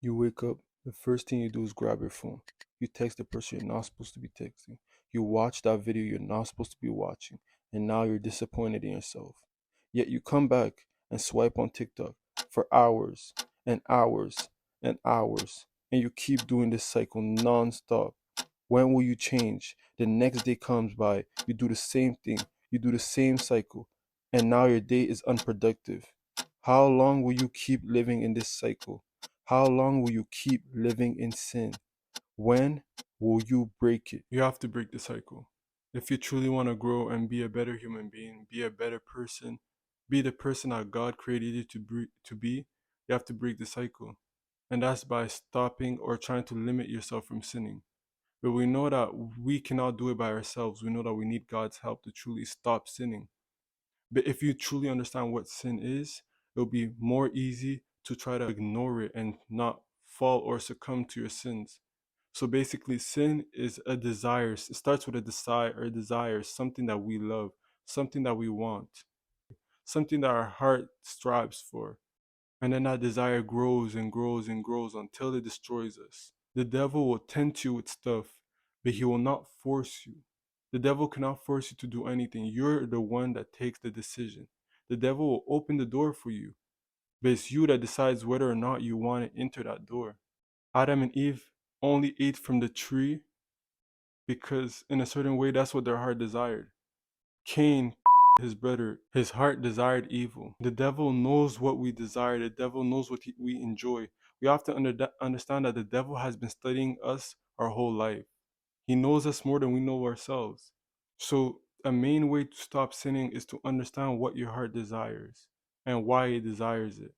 You wake up, the first thing you do is grab your phone. You text the person you're not supposed to be texting. You watch that video you're not supposed to be watching, and now you're disappointed in yourself. Yet you come back and swipe on TikTok for hours and hours and hours, and you keep doing this cycle non-stop. When will you change? The next day comes by, you do the same thing, you do the same cycle, and now your day is unproductive. How long will you keep living in this cycle? How long will you keep living in sin? When will you break it? You have to break the cycle. If you truly want to grow and be a better human being, be a better person, be the person that God created you to be, you have to break the cycle. And that's by stopping or trying to limit yourself from sinning. But we know that we cannot do it by ourselves. We know that we need God's help to truly stop sinning. But if you truly understand what sin is, it'll be more easy to try to ignore it and not fall or succumb to your sins. So basically, sin is a desire. It starts with a desire, something that we love, something that we want, something that our heart strives for. And then that desire grows and grows and grows until it destroys us. The devil will tempt you with stuff, but he will not force you. The devil cannot force you to do anything. You're the one that takes the decision. The devil will open the door for you, but it's you that decides whether or not you want to enter that door. Adam and Eve only ate from the tree because, in a certain way, that's what their heart desired. Cain, his brother, his heart desired evil. The devil knows what we desire. The devil knows what we enjoy. We have to understand that the devil has been studying us our whole life. He knows us more than we know ourselves. So a main way to stop sinning is to understand what your heart desires and why it desires it.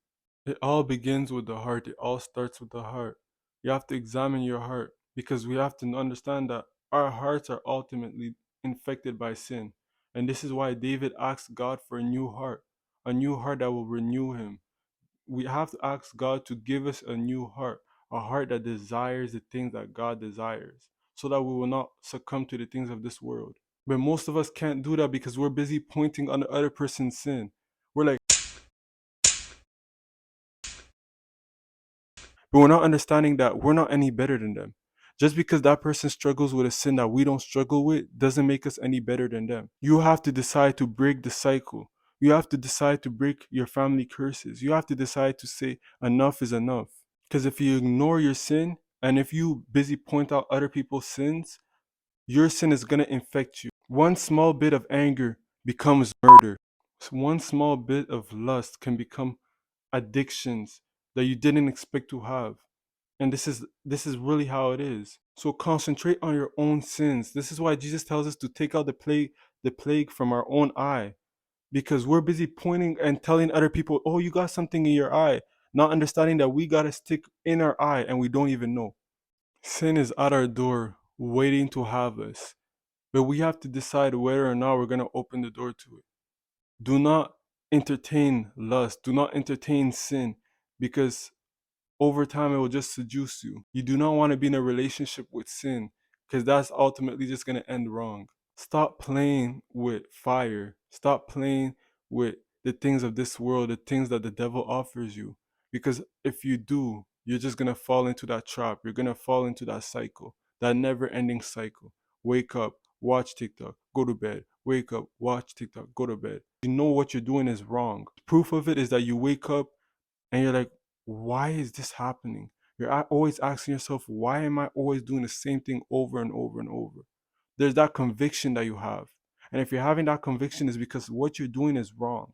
It all begins with the heart. It all starts with the heart. You have to examine your heart because we have to understand that our hearts are ultimately infected by sin. And this is why David asked God for a new heart that will renew him. We have to ask God to give us a new heart, a heart that desires the things that God desires, so that we will not succumb to the things of this world. But most of us can't do that because we're busy pointing on the other person's sin. We're like, but we're not understanding that we're not any better than them. Just because that person struggles with a sin that we don't struggle with doesn't make us any better than them. You have to decide to break the cycle. You have to decide to break your family curses. You have to decide to say enough is enough. Because if you ignore your sin and if you busy point out other people's sins, your sin is going to infect you. One small bit of anger becomes murder. One small bit of lust can become addictions that you didn't expect to have. And this is really how it is. So concentrate on your own sins. This is why Jesus tells us to take out the plague from our own eye, because we're busy pointing and telling other people, "Oh, you got something in your eye," not understanding that we got a stick in our eye and we don't even know. Sin is at our door waiting to have us, but we have to decide whether or not we're going to open the door to it. Do not entertain lust, do not entertain sin, because over time it will just seduce you. You do not want to be in a relationship with sin, because that's ultimately just going to end wrong. Stop playing with fire. Stop playing with the things of this world, the things that the devil offers you. Because if you do, you're just going to fall into that trap. You're going to fall into that cycle, that never ending cycle. Wake up, watch TikTok, go to bed. Wake up, watch TikTok, go to bed. You know what you're doing is wrong. Proof of it is that you wake up and you're like, why is this happening? You're always asking yourself, why am I always doing the same thing over and over and over? There's that conviction that you have. And if you're having that conviction, is because what you're doing is wrong.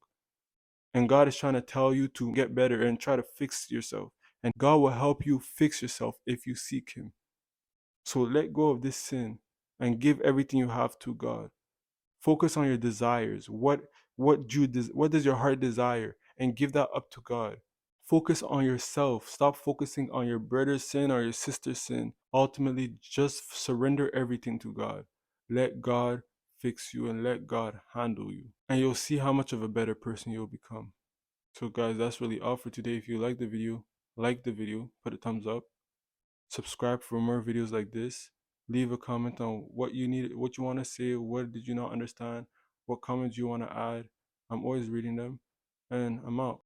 And God is trying to tell you to get better and try to fix yourself. And God will help you fix yourself if you seek Him. So let go of this sin and give everything you have to God. Focus on your desires. What does your heart desire? And give that up to God. Focus on yourself. Stop focusing on your brother's sin or your sister's sin. Ultimately, just surrender everything to God. Let God fix you and let God handle you. And you'll see how much of a better person you'll become. So guys, that's really all for today. If you like the video, put a thumbs up. Subscribe for more videos like this. Leave a comment on what you need, what you want to say, what did you not understand, what comments you want to add. I'm always reading them. And I'm out.